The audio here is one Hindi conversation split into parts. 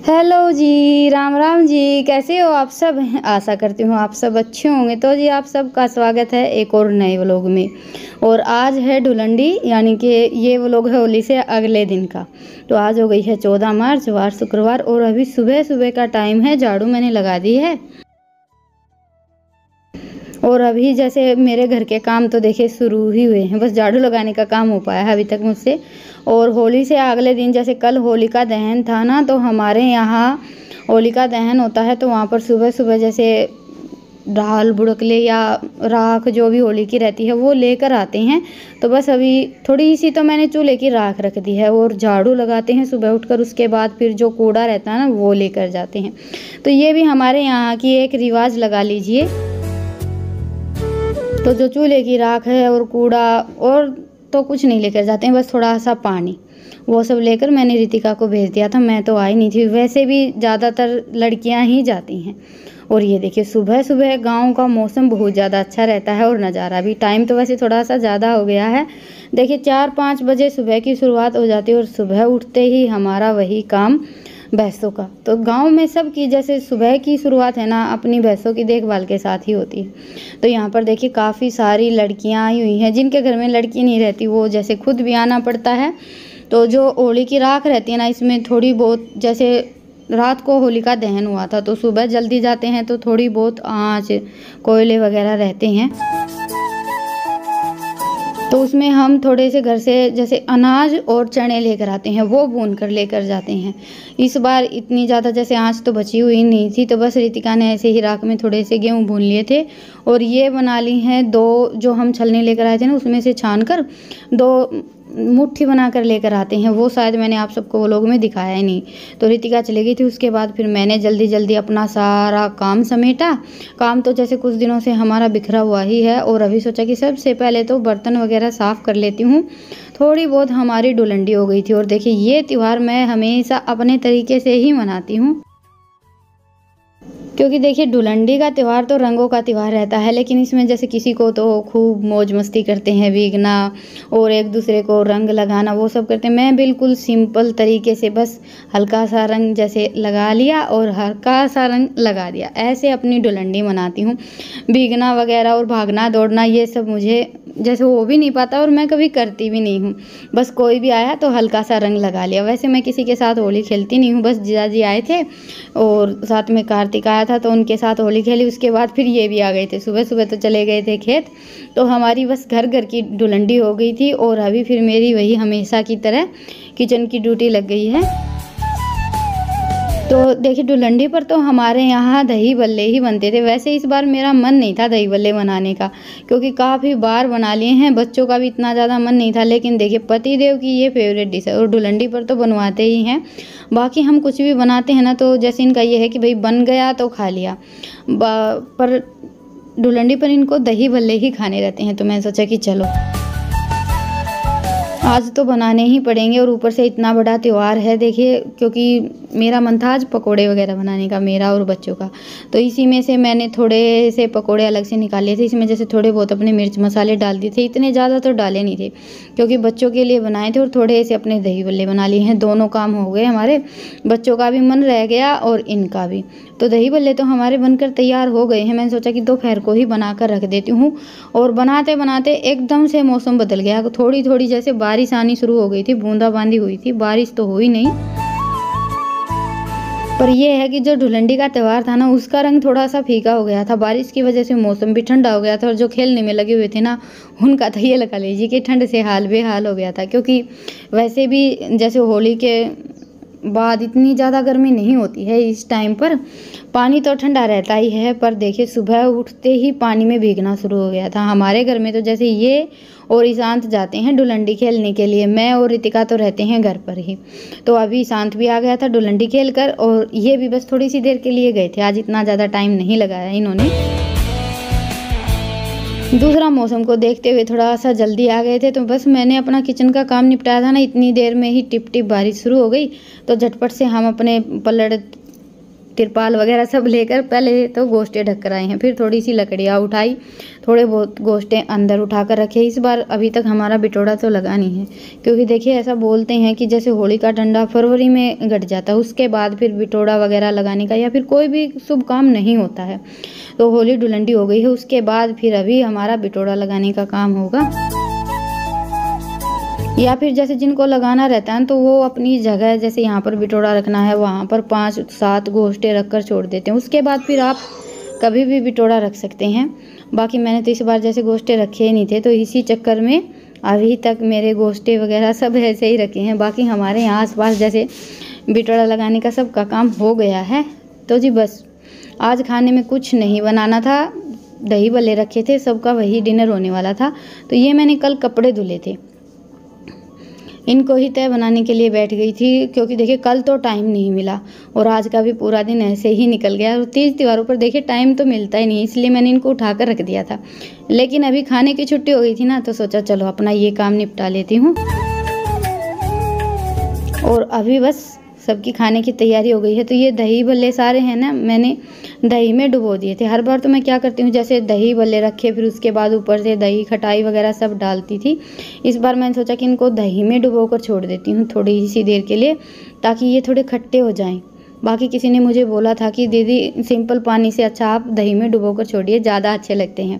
हेलो जी, राम राम जी। कैसे हो आप सब? आशा करती हूँ आप सब अच्छे होंगे। तो जी आप सबका स्वागत है एक और नए व्लॉग में। और आज है धुलंडी, यानी कि ये व्लॉग है होली से अगले दिन का। तो आज हो गई है 14 मार्च, वार शुक्रवार, और अभी सुबह सुबह का टाइम है। झाड़ू मैंने लगा दी है और अभी जैसे मेरे घर के काम तो देखिए शुरू ही हुए हैं, बस झाड़ू लगाने का काम हो पाया है अभी तक मुझसे। और होली से अगले दिन, जैसे कल होलिका दहन था ना, तो हमारे यहाँ होलिका दहन होता है। तो वहाँ पर सुबह सुबह जैसे ढाल बुड़कले या राख जो भी होली की रहती है वो लेकर आते हैं। तो बस अभी थोड़ी सी तो मैंने चूल्हे की राख रख दी है और झाड़ू लगाते हैं सुबह उठकर। उसके बाद फिर जो कूड़ा रहता है ना वो लेकर जाते हैं। तो ये भी हमारे यहाँ की एक रिवाज लगा लीजिए। तो जो चूल्हे की राख है और कूड़ा और तो कुछ नहीं लेकर जाते हैं, बस थोड़ा सा पानी, वो सब लेकर मैंने रितिका को भेज दिया था। मैं तो आई नहीं थी, वैसे भी ज़्यादातर लड़कियां ही जाती हैं। और ये देखिए सुबह सुबह गांव का मौसम बहुत ज़्यादा अच्छा रहता है और नज़ारा भी। टाइम तो वैसे थोड़ा सा ज़्यादा हो गया है, देखिए 4-5 बजे सुबह की शुरुआत हो जाती है। और सुबह उठते ही हमारा वही काम भैंसों का। तो गांव में सब की जैसे सुबह की शुरुआत है ना, अपनी भैंसों की देखभाल के साथ ही होती है। तो यहाँ पर देखिए काफ़ी सारी लड़कियाँ आई हुई हैं। जिनके घर में लड़की नहीं रहती वो जैसे खुद भी आना पड़ता है। तो जो होली की राख रहती है ना, इसमें थोड़ी बहुत, जैसे रात को होली का दहन हुआ था तो सुबह जल्दी जाते हैं तो थोड़ी बहुत आँच कोयले वगैरह रहते हैं। तो उसमें हम थोड़े से घर से जैसे अनाज और चने लेकर आते हैं, वो भून कर लेकर जाते हैं। इस बार इतनी ज़्यादा जैसे आँच तो बची हुई नहीं थी, तो बस रितिका ने ऐसे ही राख में थोड़े से गेहूँ भून लिए थे। और ये बना ली हैं 2 जो हम छलनी लेकर आए थे ना, उसमें से छान कर 2 मुट्ठी बना कर लेकर आते हैं। वो शायद मैंने आप सबको व्लॉग में दिखाया ही नहीं। तो रितिका चली गई थी, उसके बाद फिर मैंने जल्दी जल्दी अपना सारा काम समेटा। काम तो जैसे कुछ दिनों से हमारा बिखरा हुआ ही है। और अभी सोचा कि सबसे पहले तो बर्तन वगैरह साफ़ कर लेती हूँ। थोड़ी बहुत हमारी धुलंडी हो गई थी। और देखिए ये त्यौहार मैं हमेशा अपने तरीके से ही मनाती हूँ, क्योंकि देखिए धुलंडी का त्यौहार तो रंगों का त्यौहार रहता है। लेकिन इसमें जैसे किसी को तो खूब मौज मस्ती करते हैं, भीगना और एक दूसरे को रंग लगाना, वो सब करते हैं। मैं बिल्कुल सिंपल तरीके से बस हल्का सा रंग जैसे लगा लिया और हल्का सा रंग लगा दिया, ऐसे अपनी धुलंडी मनाती हूँ। भीगना वगैरह और भागना दौड़ना ये सब मुझे जैसे हो भी नहीं पाता और मैं कभी करती भी नहीं हूँ। बस कोई भी आया तो हल्का सा रंग लगा लिया। वैसे मैं किसी के साथ होली खेलती नहीं हूँ। बस जीजाजी आए थे और साथ में कार्तिक आया था तो उनके साथ होली खेली। उसके बाद फिर ये भी आ गए थे। सुबह सुबह तो चले गए थे खेत। तो हमारी बस घर घर की धुलंडी हो गई थी। और अभी फिर मेरी वही हमेशा की तरह किचन की ड्यूटी लग गई है। तो देखिए धुलंडी पर तो हमारे यहाँ दही बल्ले ही बनते थे। वैसे इस बार मेरा मन नहीं था दही बल्ले बनाने का, क्योंकि काफ़ी बार बना लिए हैं। बच्चों का भी इतना ज़्यादा मन नहीं था। लेकिन देखिए पतिदेव की ये फेवरेट डिश है और धुलंडी पर तो बनवाते ही हैं। बाकी हम कुछ भी बनाते हैं ना, तो जैसे इनका ये है कि भाई बन गया तो खा लिया, पर धुलंडी पर इनको दही बल्ले ही खाने रहते हैं। तो मैं सोचा कि चलो आज तो बनाने ही पड़ेंगे। और ऊपर से इतना बड़ा त्यौहार है देखिए, क्योंकि मेरा मन था आज पकोड़े वगैरह बनाने का, मेरा और बच्चों का। तो इसी में से मैंने थोड़े से पकोड़े अलग से निकाल लिए थे। इसमें जैसे थोड़े बहुत अपने मिर्च मसाले डाल दिए थे, इतने ज़्यादा तो डाले नहीं थे क्योंकि बच्चों के लिए बनाए थे। और थोड़े से अपने दही बल्ले बना लिए हैं। दोनों काम हो गए हमारे, बच्चों का भी मन रह गया और इनका भी। तो दही बल्ले तो हमारे बनकर तैयार हो गए हैं। मैंने सोचा कि दोपहर को ही बना कर रख देती हूँ। और बनाते बनाते एकदम से मौसम बदल गया। थोड़ी थोड़ी जैसे बारिश आनी शुरू हो गई थी, बूंदाबांदी हुई थी। बारिश तो हुई नहीं, पर यह है कि जो धुलंडी का त्यौहार था ना, उसका रंग थोड़ा सा फीका हो गया था। बारिश की वजह से मौसम भी ठंडा हो गया था। और जो खेलने में लगे हुए थे ना, उनका तो ये लगा लीजिए कि ठंड से हाल बेहाल हो गया था। क्योंकि वैसे भी जैसे होली के बाद इतनी ज़्यादा गर्मी नहीं होती है इस टाइम पर। पानी तो ठंडा रहता ही है, पर देखिए सुबह उठते ही पानी में भीगना शुरू हो गया था हमारे घर में। तो जैसे ये और ईशांत जाते हैं धुलंडी खेलने के लिए, मैं और रितिका तो रहते हैं घर पर ही। तो अभी ईशांत भी आ गया था धुलंडी खेल कर, और ये भी बस थोड़ी सी देर के लिए गए थे। आज इतना ज़्यादा टाइम नहीं लगाया इन्होंने। दूसरा मौसम को देखते हुए थोड़ा सा जल्दी आ गए थे। तो बस मैंने अपना किचन का काम निपटाया था ना, इतनी देर में ही टिप टिप बारिश शुरू हो गई। तो झटपट से हम अपने पल्लड़ तिरपाल वगैरह सब लेकर पहले तो गोश्ते ढक कर आए हैं, फिर थोड़ी सी लकड़ियाँ उठाई, थोड़े बहुत गोश्ते अंदर उठा कर रखे। इस बार अभी तक हमारा बिटोड़ा तो लगा नहीं है, क्योंकि देखिए ऐसा बोलते हैं कि जैसे होली का डंडा फरवरी में गट जाता है, उसके बाद फिर बिटोड़ा वगैरह लगाने का या फिर कोई भी शुभ काम नहीं होता है। तो होली डुलंडी हो गई है, उसके बाद फिर अभी हमारा बिटोड़ा लगाने का काम होगा। या फिर जैसे जिनको लगाना रहता है तो वो अपनी जगह, जैसे यहाँ पर बिटोड़ा रखना है वहाँ पर 5-7 गोश्ते रख कर छोड़ देते हैं, उसके बाद फिर आप कभी भी बिटोड़ा रख सकते हैं। बाकी मैंने तो इस बार जैसे गोश्ते रखे ही नहीं थे, तो इसी चक्कर में अभी तक मेरे गोश्ते वगैरह सब ऐसे ही रखे हैं। बाकी हमारे यहाँ आसपास जैसे बिटोड़ा लगाने का सबका काम हो गया है। तो जी बस आज खाने में कुछ नहीं बनाना था, दही भल्ले रखे थे, सबका वही डिनर होने वाला था। तो ये मैंने कल कपड़े धुले थे, इनको ही तय बनाने के लिए बैठ गई थी, क्योंकि देखिए कल तो टाइम नहीं मिला और आज का भी पूरा दिन ऐसे ही निकल गया। और तीज त्योहारों पर देखिए टाइम तो मिलता ही नहीं, इसलिए मैंने इनको उठा कर रख दिया था। लेकिन अभी खाने की छुट्टी हो गई थी ना, तो सोचा चलो अपना ये काम निपटा लेती हूँ। और अभी बस सबकी खाने की तैयारी हो गई है। तो ये दही भल्ले सारे हैं ना, मैंने दही में डुबो दिए थे। हर बार तो मैं क्या करती हूँ, जैसे दही भल्ले रखे फिर उसके बाद ऊपर से दही खटाई वगैरह सब डालती थी। इस बार मैंने सोचा कि इनको दही में डुबो कर छोड़ देती हूँ थोड़ी सी देर के लिए, ताकि ये थोड़े खट्टे हो जाएं। बाकी किसी ने मुझे बोला था कि दीदी सिंपल पानी से अच्छा आप दही में डुबो कर छोड़िए, ज़्यादा अच्छे लगते हैं।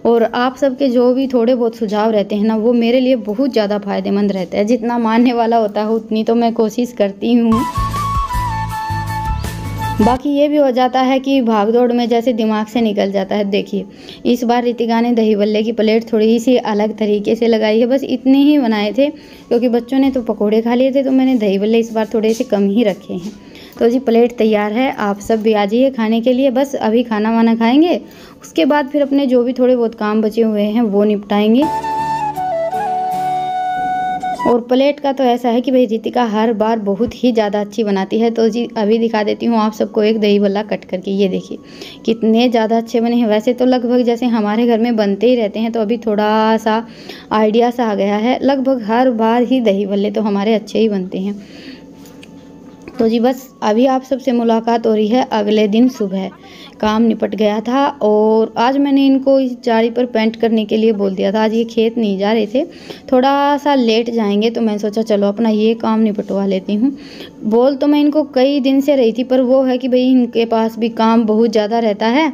और आप सबके जो भी थोड़े बहुत सुझाव रहते हैं ना, वो मेरे लिए बहुत ज़्यादा फ़ायदेमंद रहता है। जितना मानने वाला होता है उतनी तो मैं कोशिश करती हूँ। बाकी ये भी हो जाता है कि भागदौड़ में जैसे दिमाग से निकल जाता है। देखिए इस बार रितिका ने दही भल्ले की प्लेट थोड़ी सी अलग तरीके से लगाई है, बस इतने ही बनाए थे क्योंकि बच्चों ने तो पकोड़े खा लिए थे, तो मैंने दही भल्ले इस बार थोड़े से कम ही रखे हैं। तो जी प्लेट तैयार है, आप सब भी आ जाइए खाने के लिए। बस अभी खाना वाना खाएंगे, उसके बाद फिर अपने जो भी थोड़े बहुत काम बचे हुए हैं वो निपटाएंगे। और प्लेट का तो ऐसा है कि भाई रितिका हर बार बहुत ही ज़्यादा अच्छी बनाती है। तो जी अभी दिखा देती हूँ आप सबको एक दही भल्ला कट करके, ये देखिए कितने ज़्यादा अच्छे बने हैं। वैसे तो लगभग जैसे हमारे घर में बनते ही रहते हैं, तो अभी थोड़ा सा आइडिया सा आ गया है। लगभग हर बार ही दही भल्ले तो हमारे अच्छे ही बनते हैं। तो जी बस अभी आप सबसे मुलाकात हो रही है अगले दिन सुबह। काम निपट गया था और आज मैंने इनको इस जाली पर पेंट करने के लिए बोल दिया था। आज ये खेत नहीं जा रहे थे, थोड़ा सा लेट जाएंगे, तो मैंने सोचा चलो अपना ये काम निपटवा लेती हूँ। बोल तो मैं इनको कई दिन से रही थी, पर वो है कि भाई इनके पास भी काम बहुत ज़्यादा रहता है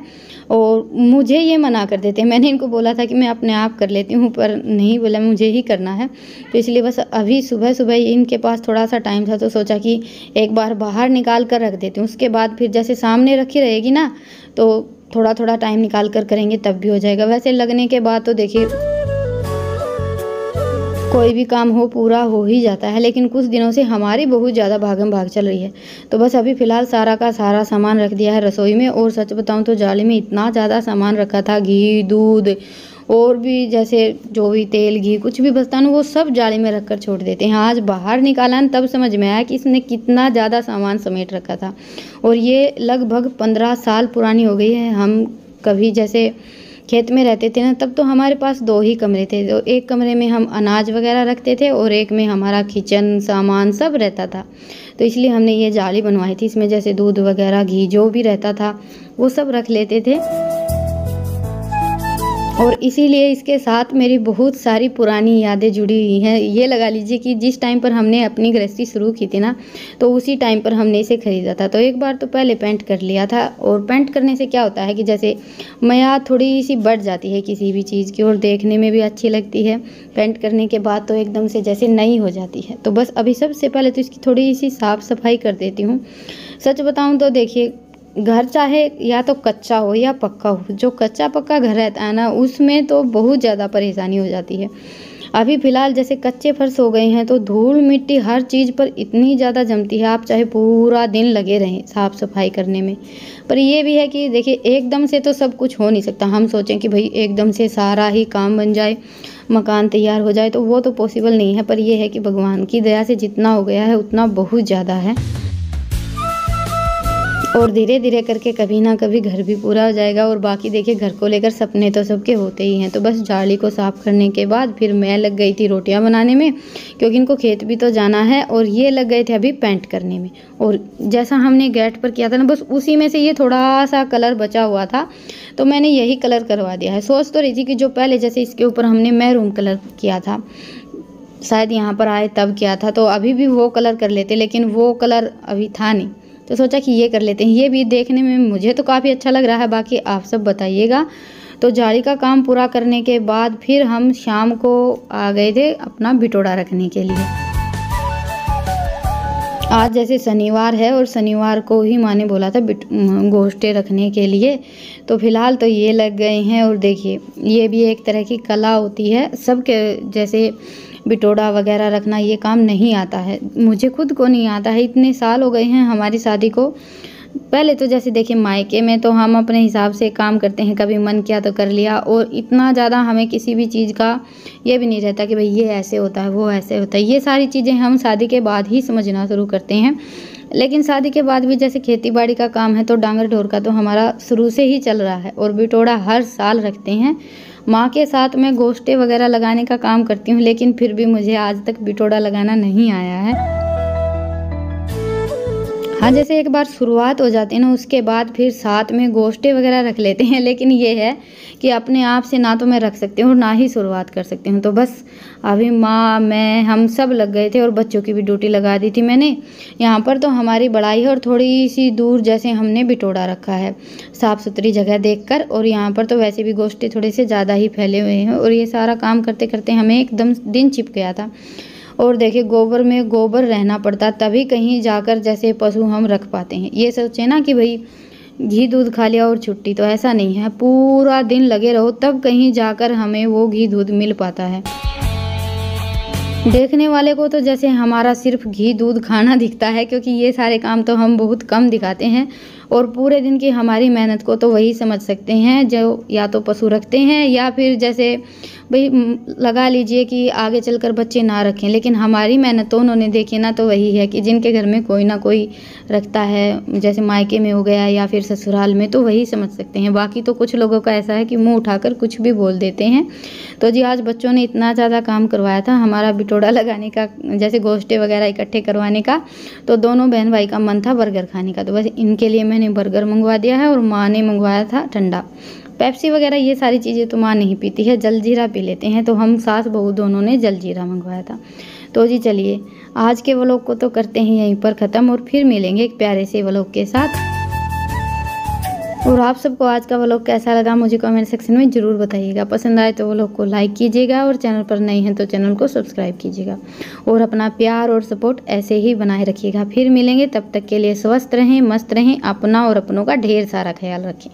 और मुझे ये मना कर देते हैं। मैंने इनको बोला था कि मैं अपने आप कर लेती हूँ, पर नहीं, बोला मुझे ही करना है। तो इसलिए बस अभी सुबह सुबह इनके पास थोड़ा सा टाइम था, तो सोचा कि एक बार बाहर निकाल कर रख देती हूँ। उसके बाद फिर जैसे सामने रखी रहेगी ना, तो थोड़ा थोड़ा टाइम निकाल कर करेंगे तब भी हो जाएगा। वैसे लगने के बाद तो देखिए कोई भी काम हो पूरा हो ही जाता है, लेकिन कुछ दिनों से हमारी बहुत ज़्यादा भागम भाग चल रही है। तो बस अभी फ़िलहाल सारा का सारा सामान रख दिया है रसोई में। और सच बताऊं तो जाली में इतना ज़्यादा सामान रखा था, घी दूध और भी जैसे जो भी तेल घी कुछ भी बचता ना, वो सब जाली में रख कर छोड़ देते हैं। आज बाहर निकाला न तब समझ में आया कि इसने कितना ज़्यादा सामान समेट रखा था। और ये लगभग 15 साल पुरानी हो गई है। हम कभी जैसे खेत में रहते थे ना, तब तो हमारे पास 2 ही कमरे थे। तो एक कमरे में हम अनाज वगैरह रखते थे और एक में हमारा किचन सामान सब रहता था। तो इसलिए हमने ये जाली बनवाई थी, इसमें जैसे दूध वगैरह घी जो भी रहता था वो सब रख लेते थे। और इसीलिए इसके साथ मेरी बहुत सारी पुरानी यादें जुड़ी हुई हैं। ये लगा लीजिए कि जिस टाइम पर हमने अपनी गृहस्थी शुरू की थी ना, तो उसी टाइम पर हमने इसे ख़रीदा था। तो एक बार तो पहले पेंट कर लिया था। और पेंट करने से क्या होता है कि जैसे मयाद थोड़ी सी बढ़ जाती है किसी भी चीज़ की, और देखने में भी अच्छी लगती है। पेंट करने के बाद तो एकदम से जैसे नई हो जाती है। तो बस अभी सबसे पहले तो इसकी थोड़ी सी साफ़ सफाई कर देती हूँ। सच बताऊँ तो देखिए, घर चाहे या तो कच्चा हो या पक्का हो, जो कच्चा पक्का घर रहता है ना, उसमें तो बहुत ज़्यादा परेशानी हो जाती है। अभी फ़िलहाल जैसे कच्चे फर्श हो गए हैं, तो धूल मिट्टी हर चीज़ पर इतनी ज़्यादा जमती है, आप चाहे पूरा दिन लगे रहें साफ़ सफाई करने में। पर ये भी है कि देखिए एकदम से तो सब कुछ हो नहीं सकता। हम सोचें कि भाई एकदम से सारा ही काम बन जाए, मकान तैयार हो जाए, तो वो तो पॉसिबल नहीं है। पर यह है कि भगवान की दया से जितना हो गया है उतना बहुत ज़्यादा है। और धीरे धीरे करके कभी ना कभी घर भी पूरा हो जाएगा। और बाकी देखिए घर को लेकर सपने तो सबके होते ही हैं। तो बस जाली को साफ़ करने के बाद फिर मैं लग गई थी रोटियां बनाने में, क्योंकि इनको खेत भी तो जाना है। और ये लग गए थे अभी पेंट करने में। और जैसा हमने गेट पर किया था ना, बस उसी में से ये थोड़ा सा कलर बचा हुआ था, तो मैंने यही कलर करवा दिया है। सोच तो रही थी कि जो पहले जैसे इसके ऊपर हमने मैरून कलर किया था, शायद यहाँ पर आए तब किया था, तो अभी भी वो कलर कर लेते, लेकिन वो कलर अभी था नहीं, तो सोचा कि ये कर लेते हैं। ये भी देखने में मुझे तो काफ़ी अच्छा लग रहा है, बाकी आप सब बताइएगा। तो जाली का काम पूरा करने के बाद फिर हम शाम को आ गए थे अपना बिटोड़ा रखने के लिए। आज जैसे शनिवार है और शनिवार को ही माँ ने बोला था गोश्ते रखने के लिए, तो फिलहाल तो ये लग गए हैं। और देखिए ये भी एक तरह की कला होती है सबके, जैसे बिटोड़ा वगैरह रखना ये काम नहीं आता है, मुझे खुद को नहीं आता है। इतने साल हो गए हैं हमारी शादी को। पहले तो जैसे देखिए मायके में तो हम अपने हिसाब से काम करते हैं, कभी मन किया तो कर लिया, और इतना ज़्यादा हमें किसी भी चीज़ का ये भी नहीं रहता कि भाई ये ऐसे होता है वो ऐसे होता है। ये सारी चीज़ें हम शादी के बाद ही समझना शुरू करते हैं। लेकिन शादी के बाद भी जैसे खेती बाड़ी का काम है तो डांगर ढोर का तो हमारा शुरू से ही चल रहा है, और बिटोड़ा हर साल रखते हैं। माँ के साथ मैं गोश्ते वगैरह लगाने का काम करती हूँ, लेकिन फिर भी मुझे आज तक बिटोड़ा लगाना नहीं आया है। हाँ, जैसे एक बार शुरुआत हो जाती है ना, उसके बाद फिर साथ में गोश्ते वगैरह रख लेते हैं। लेकिन ये है कि अपने आप से ना तो मैं रख सकती हूँ ना ही शुरुआत कर सकती हूँ। तो बस अभी माँ मैं हम सब लग गए थे, और बच्चों की भी ड्यूटी लगा दी थी मैंने। यहाँ पर तो हमारी बड़ाई है और थोड़ी सी दूर जैसे हमने बिटोड़ा रखा है साफ़ सुथरी जगह देखकर। और यहाँ पर तो वैसे भी गोश्ते थोड़े से ज़्यादा ही फैले हुए हैं, और ये सारा काम करते करते हमें एकदम दिन छिप गया था। और देखिए गोबर में गोबर रहना पड़ता, तभी कहीं जाकर जैसे पशु हम रख पाते हैं। ये सोचे ना कि भाई घी दूध खा लिया और छुट्टी, तो ऐसा नहीं है, पूरा दिन लगे रहो तब कहीं जाकर हमें वो घी दूध मिल पाता है। देखने वाले को तो जैसे हमारा सिर्फ घी दूध खाना दिखता है, क्योंकि ये सारे काम तो हम बहुत कम दिखाते हैं, और पूरे दिन की हमारी मेहनत को तो वही समझ सकते हैं जो या तो पशु रखते हैं, या फिर जैसे भाई लगा लीजिए कि आगे चलकर बच्चे ना रखें। लेकिन हमारी मेहनत तो उन्होंने देखी ना, तो वही है कि जिनके घर में कोई ना कोई रखता है, जैसे मायके में हो गया या फिर ससुराल में, तो वही समझ सकते हैं। बाकी तो कुछ लोगों का ऐसा है कि मुंह उठाकर कुछ भी बोल देते हैं। तो जी आज बच्चों ने इतना ज़्यादा काम करवाया था हमारा बिटोड़ा लगाने का, जैसे गोश्ते वगैरह इकट्ठे करवाने का, तो दोनों बहन भाई का मन था बर्गर खाने का। तो बस इनके लिए मैंने बर्गर मंगवा दिया है, और माँ ने मंगवाया था ठंडा। पेप्सी वगैरह ये सारी चीज़ें तो माँ नहीं पीती है, जलजीरा पी लेते हैं, तो हम सास बहू दोनों ने जलजीरा मंगवाया था। तो जी चलिए आज के व्लॉग को तो करते हैं यहीं पर ख़त्म, और फिर मिलेंगे एक प्यारे से व्लॉग के साथ। और आप सबको आज का व्लॉग कैसा लगा मुझे कमेंट सेक्शन में ज़रूर बताइएगा। पसंद आए तो व्लॉग को लाइक कीजिएगा, और चैनल पर नए हैं तो चैनल को सब्सक्राइब कीजिएगा, और अपना प्यार और सपोर्ट ऐसे ही बनाए रखिएगा। फिर मिलेंगे, तब तक के लिए स्वस्थ रहें, मस्त रहें, अपना और अपनों का ढेर सारा ख्याल रखें।